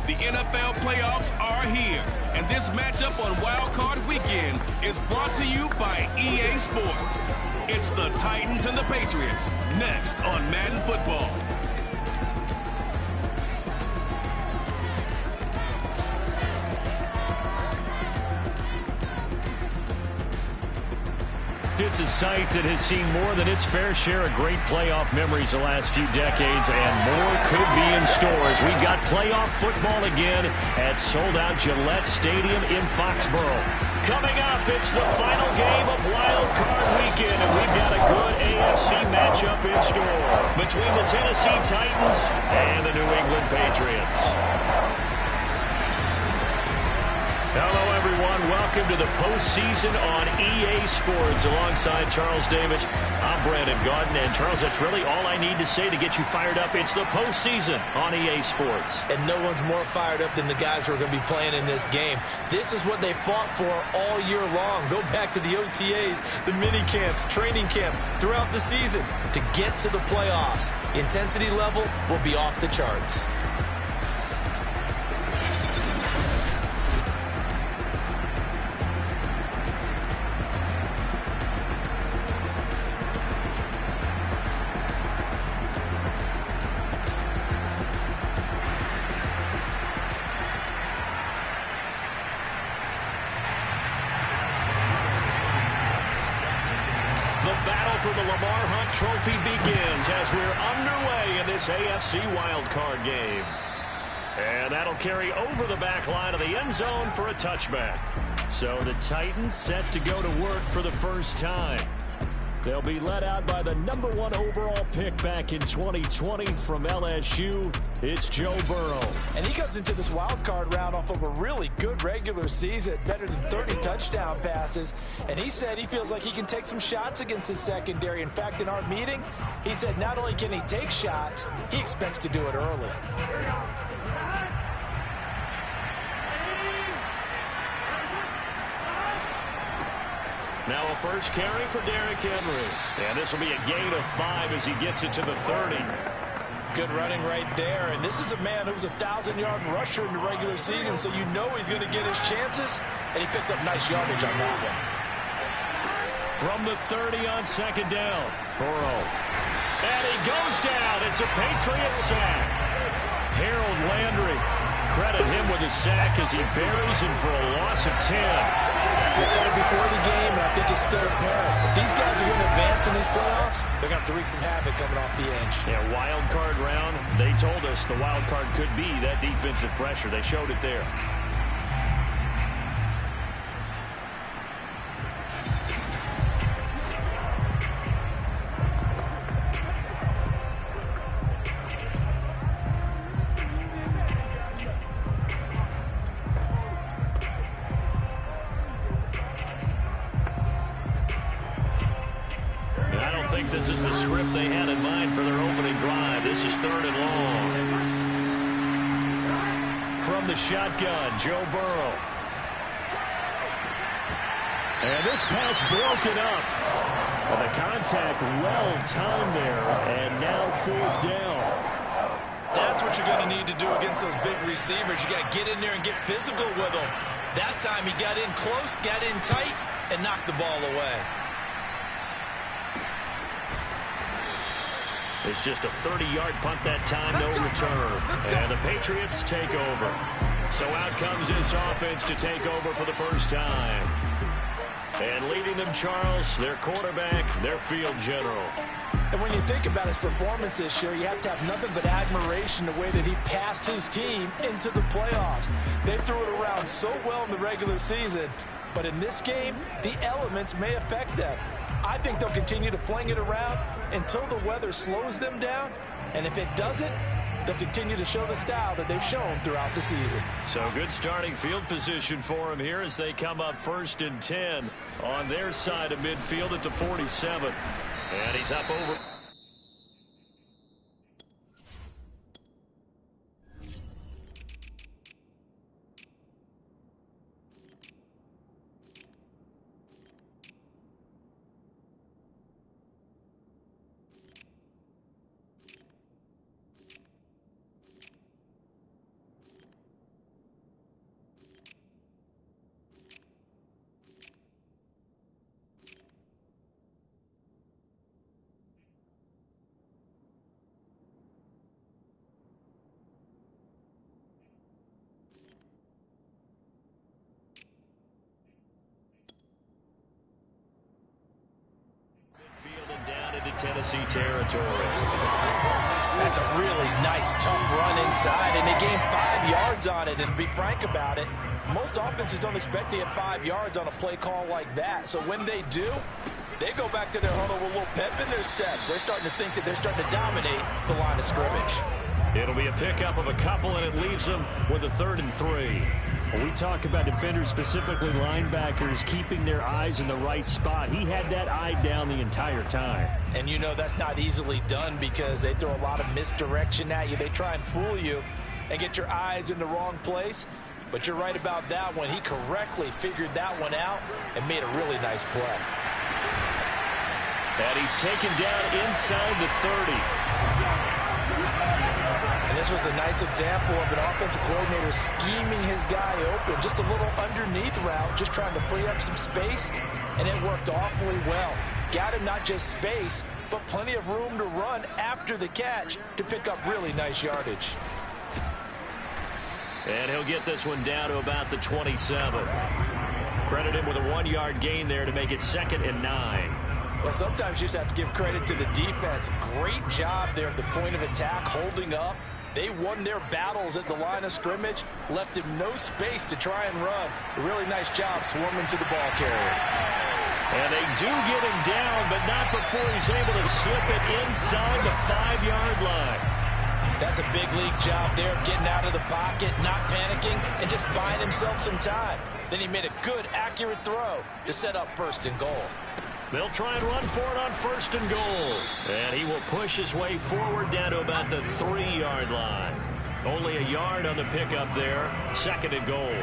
The NFL playoffs are here, and this matchup on Wild Card Weekend is brought to you by EA Sports. It's the Titans and the Patriots, next on Madden Football. It's a site that has seen more than its fair share of great playoff memories the last few decades, and more could be in store as we've got playoff football again at sold-out Gillette Stadium in Foxborough. Coming up, it's the final game of Wild Card Weekend, and we've got a good AFC matchup in store between the Tennessee Titans and the New England Patriots. Hello, everyone. Welcome to the postseason on EA Sports. Alongside Charles Davis, I'm Brandon Gaudin. And, Charles, that's really all I need to say to get you fired up. It's the postseason on EA Sports. And no one's more fired up than the guys who are going to be playing in this game. This is what they fought for all year long. Go back to the OTAs, the mini camps, training camp, throughout the season to get to the playoffs. The intensity level will be off the charts. Trophy begins as we're underway in this AFC wildcard game. And that'll carry over the back line of the end zone for a touchback. So the Titans set to go to work for the first time. They'll be led out by the #1 overall pick back in 2020 from LSU. It's Joe Burrow. And he comes into this wild card round off of a really good regular season, better than 30 touchdown passes. And he said he feels like he can take some shots against his secondary. In fact, in our meeting, he said not only can he take shots, he expects to do it early. Now a first carry for Derrick Henry. And this will be a gain of 5 as he gets it to the 30. Good running right there. And this is a man who was a 1,000-yard rusher in the regular season, so you know he's going to get his chances. And he picks up nice yardage on that one. From the 30 on second down, Burrow. And he goes down. It's a Patriot sack. Harold Landry. Credit him with a sack as he buries him for a loss of 10. We said it before the game, and I think it's still apparent. If these guys are going to advance in these playoffs, they're going to have to wreak some havoc coming off the edge. Yeah, wild card round. They told us the wild card could be that defensive pressure. They showed it there. This is the script they had in mind for their opening drive. This is 3rd and long. From the shotgun, Joe Burrow. And this pass broken up. Well, the contact well timed there, and now 4th down. That's what you're going to need to do against those big receivers. You got to get in there and get physical with them. That time he got in close, got in tight, and knocked the ball away. It's just a 30-yard punt that time, no return. And the Patriots take over. So out comes this offense to take over for the first time. And leading them, Charles, their quarterback, their field general. And when you think about his performance this year, you have to have nothing but admiration the way that he passed his team into the playoffs. They threw it around so well in the regular season, but in this game, the elements may affect them. I think they'll continue to fling it around until the weather slows them down. And if it doesn't, they'll continue to show the style that they've shown throughout the season. So good starting field position for them here as they come up 1st and 10 on their side of midfield at the 47. And he's up over. Tennessee territory. That's a really nice, tough run inside, and they gained 5 yards on it. And to be frank about it, most offenses don't expect to get 5 yards on a play call like that. So when they do, they go back to their huddle with a little pep in their steps. They're starting to think that they're starting to dominate the line of scrimmage. It'll be a pickup of a couple, and it leaves them with a 3rd and 3. When we talk about defenders, specifically linebackers, keeping their eyes in the right spot, he had that eye down the entire time. And you know that's not easily done because they throw a lot of misdirection at you. They try and fool you and get your eyes in the wrong place. But you're right about that one. He correctly figured that one out and made a really nice play. And he's taken down inside the 30. And this was a nice example of an offensive coordinator scheming his guy open. Just a little underneath route, just trying to free up some space, and it worked awfully well. Got him not just space, but plenty of room to run after the catch to pick up really nice yardage. And he'll get this one down to about the 27. Credit him with a 1-yard gain there to make it 2nd and 9. Well, sometimes you just have to give credit to the defense. Great job there at the point of attack, holding up. They won their battles at the line of scrimmage, left him no space to try and run. A really nice job swarming to the ball carrier. And they do get him down, but not before he's able to slip it inside the 5-yard line. That's a big league job there, getting out of the pocket, not panicking, and just buying himself some time. Then he made a good, accurate throw to set up 1st and goal. They'll try and run for it on 1st and goal. And he will push his way forward down to about the 3-yard line. Only a yard on the pickup there. 2nd and goal.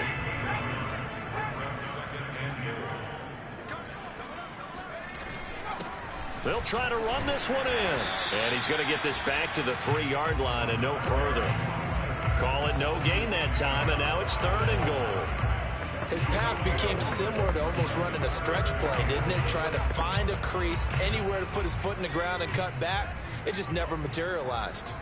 They'll try to run this one in. And he's going to get this back to the 3-yard line and no further. Call it no gain that time, and now it's 3rd and goal. His path became similar to almost running a stretch play, didn't it? Trying to find a crease, anywhere to put his foot in the ground and cut back. It just never materialized.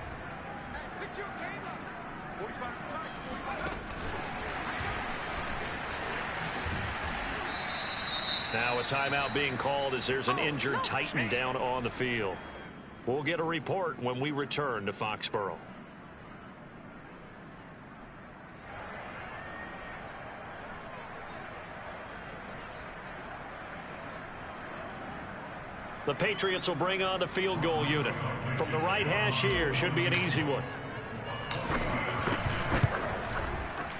Now a timeout being called as there's an injured Titan down on the field. We'll get a report when we return to Foxborough. The Patriots will bring on the field goal unit. From the right hash here, should be an easy one.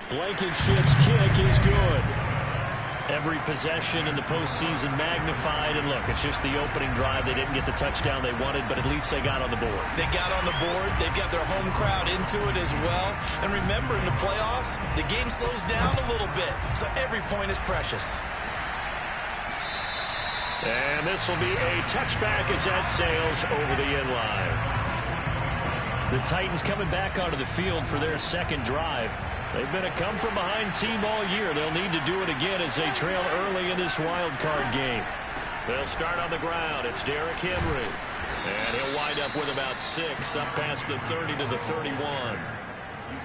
Blankenship's kick is good. Every possession in the postseason magnified. And look, it's just the opening drive. They didn't get the touchdown they wanted, but at least they got on the board. They got on the board. They've got their home crowd into it as well. And remember, in the playoffs, the game slows down a little bit. So every point is precious. And this will be a touchback as that sails over the end line. The Titans coming back onto the field for their 2nd drive. They've been a come-from-behind team all year. They'll need to do it again as they trail early in this wild card game. They'll start on the ground. It's Derrick Henry. And he'll wind up with about 6 up past the 30 to the 31.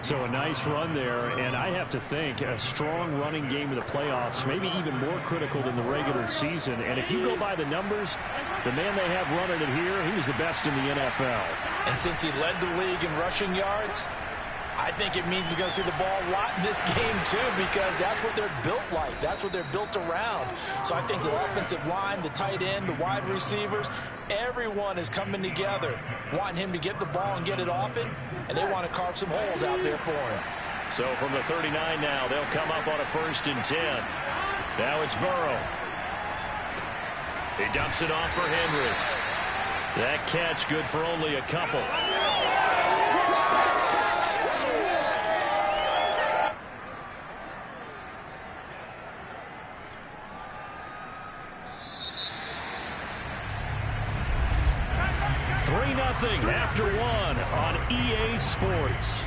So a nice run there, and I have to think a strong running game in the playoffs, maybe even more critical than the regular season. And if you go by the numbers, the man they have running it here, he was the best in the NFL. And since he led the league in rushing yards, I think it means he's going to see the ball a lot in this game, too, because that's what they're built like. That's what they're built around. So I think the offensive line, the tight end, the wide receivers, everyone is coming together, wanting him to get the ball and get it often, and they want to carve some holes out there for him. So from the 39 now, they'll come up on a 1st and 10. Now it's Burrow. He dumps it off for Henry. That catch good for only a couple. After 1 on EA Sports.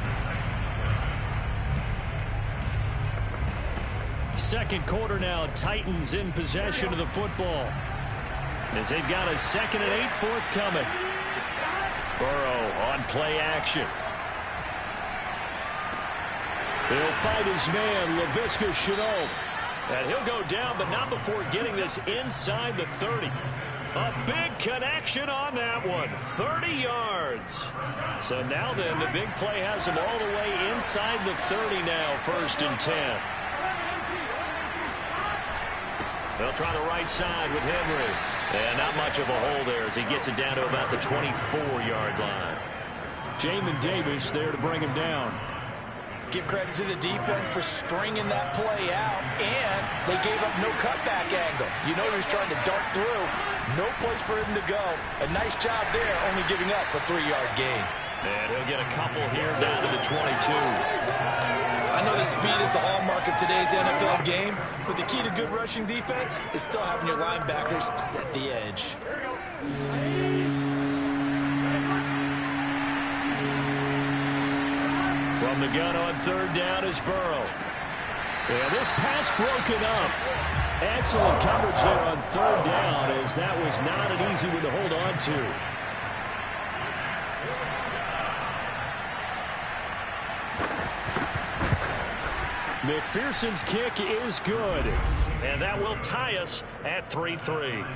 2nd quarter now, Titans in possession of the football. As they've got a 2nd and 8 forthcoming. Burrow on play action. He'll fight his man, Laviska Shenault. And he'll go down, but not before getting this inside the 30. A big connection on that one. 30 yards. So now then, the big play has him all the way inside the 30 now, 1st and 10. They'll try the right side with Henry. And not much of a hole there as he gets it down to about the 24-yard line. Jamin Davis there to bring him down. Give credit to the defense for stringing that play out, and they gave up no cutback angle. You know he was trying to dart through. No place for him to go. A nice job there, only giving up a 3-yard gain. And he'll get a couple here down to the 22. I know the speed is the hallmark of today's NFL game, but the key to good rushing defense is still having your linebackers set the edge. From the gun on 3rd down is Burrow. And this pass broken up. Excellent coverage there on 3rd down, as that was not an easy one to hold on to. McPherson's kick is good. And that will tie us at 3-3.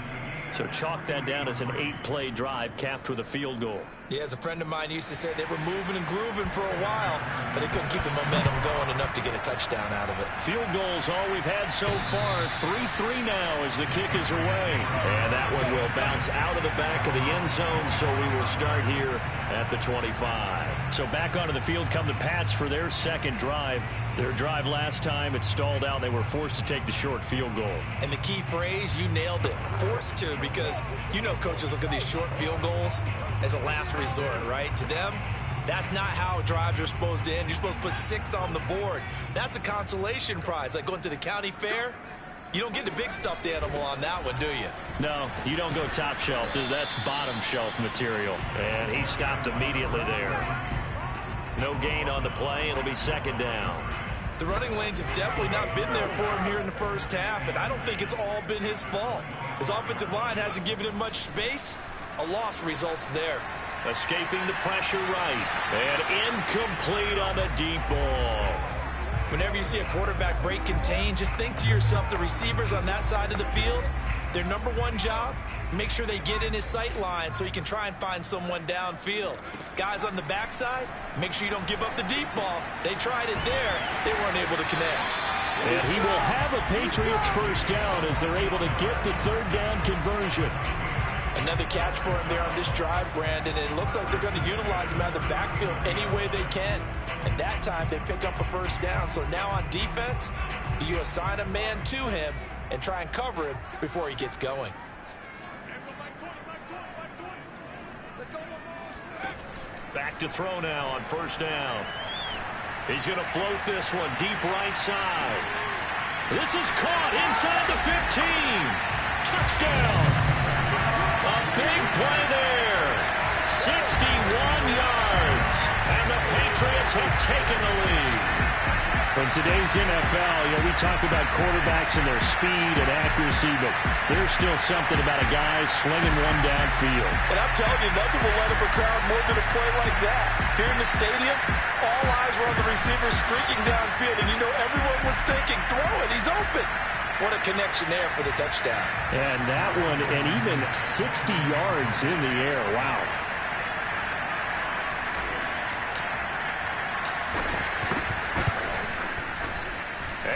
So chalk that down as an 8-play drive capped with a field goal. Yeah, as a friend of mine used to say, they were moving and grooving for a while, but they couldn't keep the momentum going enough to get a touchdown out of it. Field goals all we've had so far. 3-3 now as the kick is away. And that one will bounce out of the back of the end zone, so we will start here at the 25. So back onto the field come the Pats for their 2nd drive. Their drive last time, it stalled out. They were forced to take the short field goal. And the key phrase, you nailed it, forced to, because you know coaches look at these short field goals as a last resort, right? To them, that's not how drives are supposed to end. You're supposed to put 6 on the board. That's a consolation prize, like going to the county fair. You don't get the big stuffed animal on that one, do you? No, you don't go top shelf. That's bottom shelf material. And he stopped immediately there. No gain on the play. It'll be 2nd down. The running lanes have definitely not been there for him here in the first half, and I don't think it's all been his fault. His offensive line hasn't given him much space. A loss results there. Escaping the pressure right. And incomplete on the deep ball. Whenever you see a quarterback break contain, just think to yourself, the receivers on that side of the field, their number one job, make sure they get in his sight line so he can try and find someone downfield. Guys on the backside, make sure you don't give up the deep ball. They tried it there. They weren't able to connect. And he will have a Patriots 1st down as they're able to get the 3rd down conversion. Another catch for him there on this drive, Brandon. And it looks like they're going to utilize him out of the backfield any way they can. And that time they pick up a 1st down. So now on defense, do you assign a man to him and try and cover him before he gets going? Back to throw now on 1st down. He's going to float this one deep right side. This is caught inside the 15. Touchdown. A big play there. 61 yards. And the Patriots have taken the lead. In today's NFL, we talk about quarterbacks and their speed and accuracy, but there's still something about a guy slinging one downfield. And I'm telling you, nothing will let up a crowd more than a play like that. Here in the stadium, all eyes were on the receiver streaking downfield, and you know everyone was thinking, throw it, he's open. What a connection there for the touchdown. And that one, and even 60 yards in the air. Wow.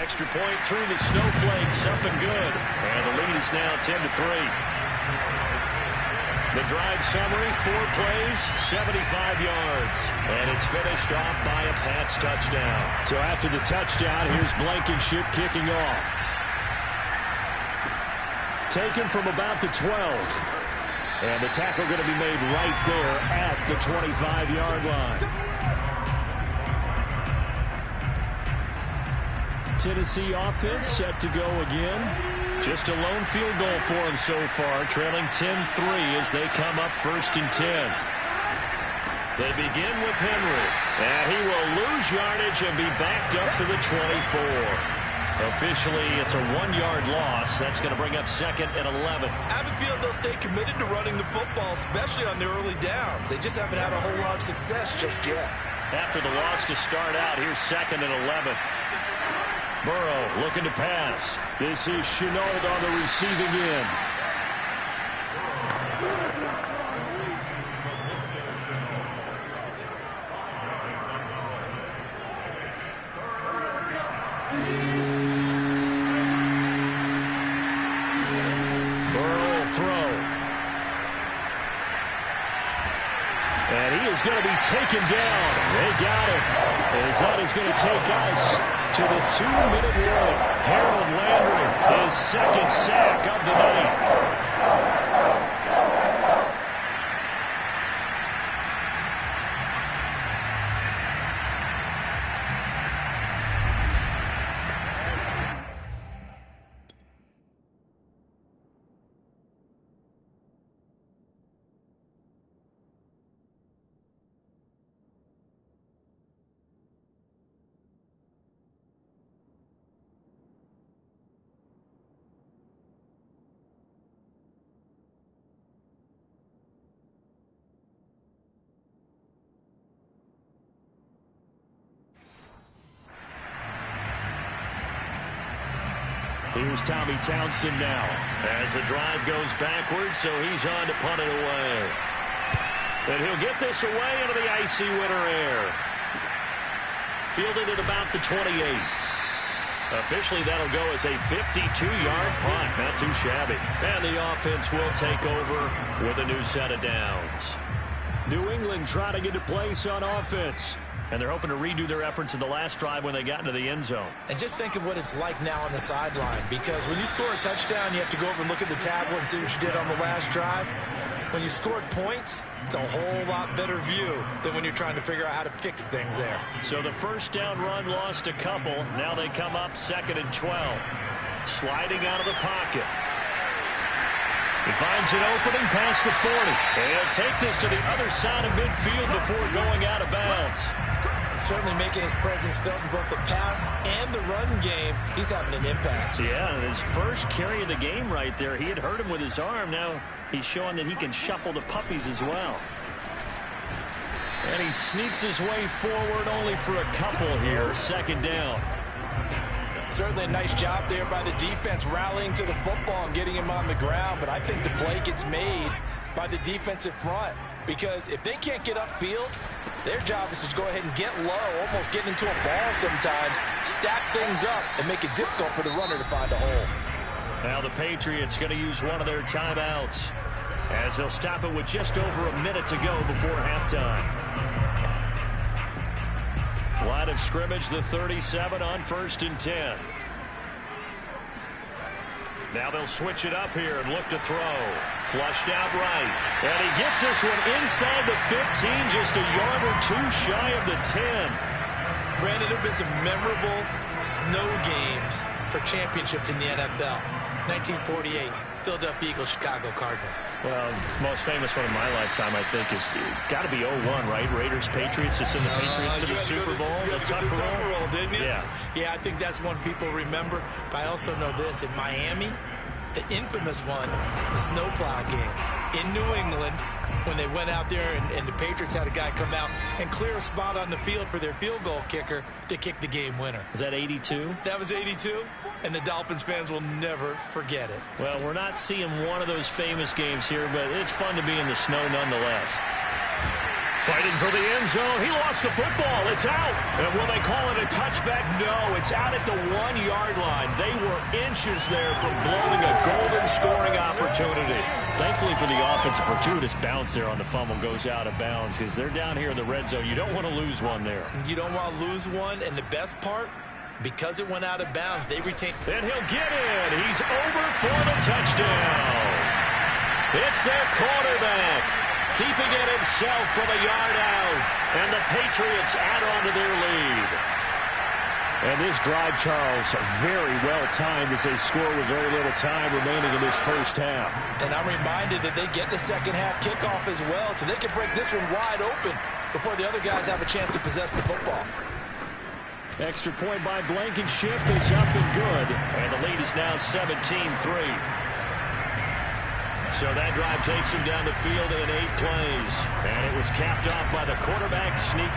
Extra point through the snowflakes, up and good. And the lead is now 10-3. The drive summary, 4 plays, 75 yards. And it's finished off by a Pats touchdown. So after the touchdown, here's Blankenship kicking off. Taken from about the 12. And the tackle going to be made right there at the 25-yard line. Tennessee offense set to go again. Just a lone field goal for him so far, trailing 10-3 as they come up 1st and 10. They begin with Henry, and he will lose yardage and be backed up to the 24. Officially, it's a 1-yard loss. That's going to bring up 2nd and 11. I have a feeling they'll stay committed to running the football, especially on their early downs. They just haven't had a whole lot of success just yet. After the loss to start out, here's 2nd and 11. Burrow looking to pass. This is Chenault on the receiving end. taken down. They got him. As that is going to take us to the 2-minute warning. Harold Landry, his second sack of the night. Here's Tommy Townsend now as the drive goes backwards, so he's on to punt it away. And he'll get this away into the icy winter air. Fielded at about the 28. Officially, that'll go as a 52-yard punt. Not too shabby. And the offense will take over with a new set of downs. New England trying to get a place on offense. And they're hoping to redo their efforts in the last drive when they got into the end zone. And just think of what it's like now on the sideline, because when you score a touchdown, you have to go over and look at the tablet and see what you did on the last drive. When you scored points, it's a whole lot better view than when you're trying to figure out how to fix things there. So the first down run lost a couple. Now they come up 2nd and 12. Sliding out of the pocket. He finds an opening past the 40. And he'll take this to the other side of midfield before going out of bounds. Certainly making his presence felt in both the pass and the run game. He's having an impact. Yeah, and his first carry of the game right there. He had hurt him with his arm. Now he's showing that he can shuffle the puppies as well. And he sneaks his way forward only for a couple here. 2nd down. Certainly a nice job there by the defense rallying to the football and getting him on the ground. But I think the play gets made by the defensive front, because if they can't get upfield, their job is to go ahead and get low, almost get into a ball sometimes, stack things up, and make it difficult for the runner to find a hole. Now the Patriots going to use one of their timeouts as they'll stop it with just over a minute to go before halftime. Line of scrimmage, the 37 on 1st and 10. Now they'll switch it up here and look to throw. Flushed out right. And he gets this one inside the 15, just a yard or two shy of the 10. Brandon, there have been some memorable snow games for championships in the NFL. 1948, Philadelphia Eagles, Chicago Cardinals. Well, the most famous one in my lifetime, I think, is got to be 01, right? Raiders, Patriots, to send the Patriots to the Super Bowl. The Tucker roll, didn't you? Yeah. Yeah, I think that's one people remember. But I also know this. In Miami, the infamous one, the snowplow game in New England, when they went out there and the Patriots had a guy come out and clear a spot on the field for their field goal kicker to kick the game winner. Is that 82? That was 82, and the Dolphins fans will never forget it. Well, we're not seeing one of those famous games here, but it's fun to be in the snow nonetheless. Fighting for the end zone. He lost the football. It's out. And will they call it a touchback? No, it's out at the 1-yard line. They were inches there from blowing a golden scoring opportunity. Thankfully for the offense, a fortuitous bounce there on the fumble goes out of bounds because they're down here in the red zone. You don't want to lose one there. You don't want to lose one, and the best part, because it went out of bounds, they retain. And he'll get in. He's over for the touchdown. It's their quarterback, keeping it himself from a yard out. And the Patriots add on to their lead. And this drive, Charles, very well timed as they score with very little time remaining in this first half. And I'm reminded that they get the second half kickoff as well, so they can break this one wide open before the other guys have a chance to possess the football. Extra point by Blankenship is up and good. And the lead is now 17-3. So that drive takes him down the field in 8 plays. And it was capped off by the quarterback sneak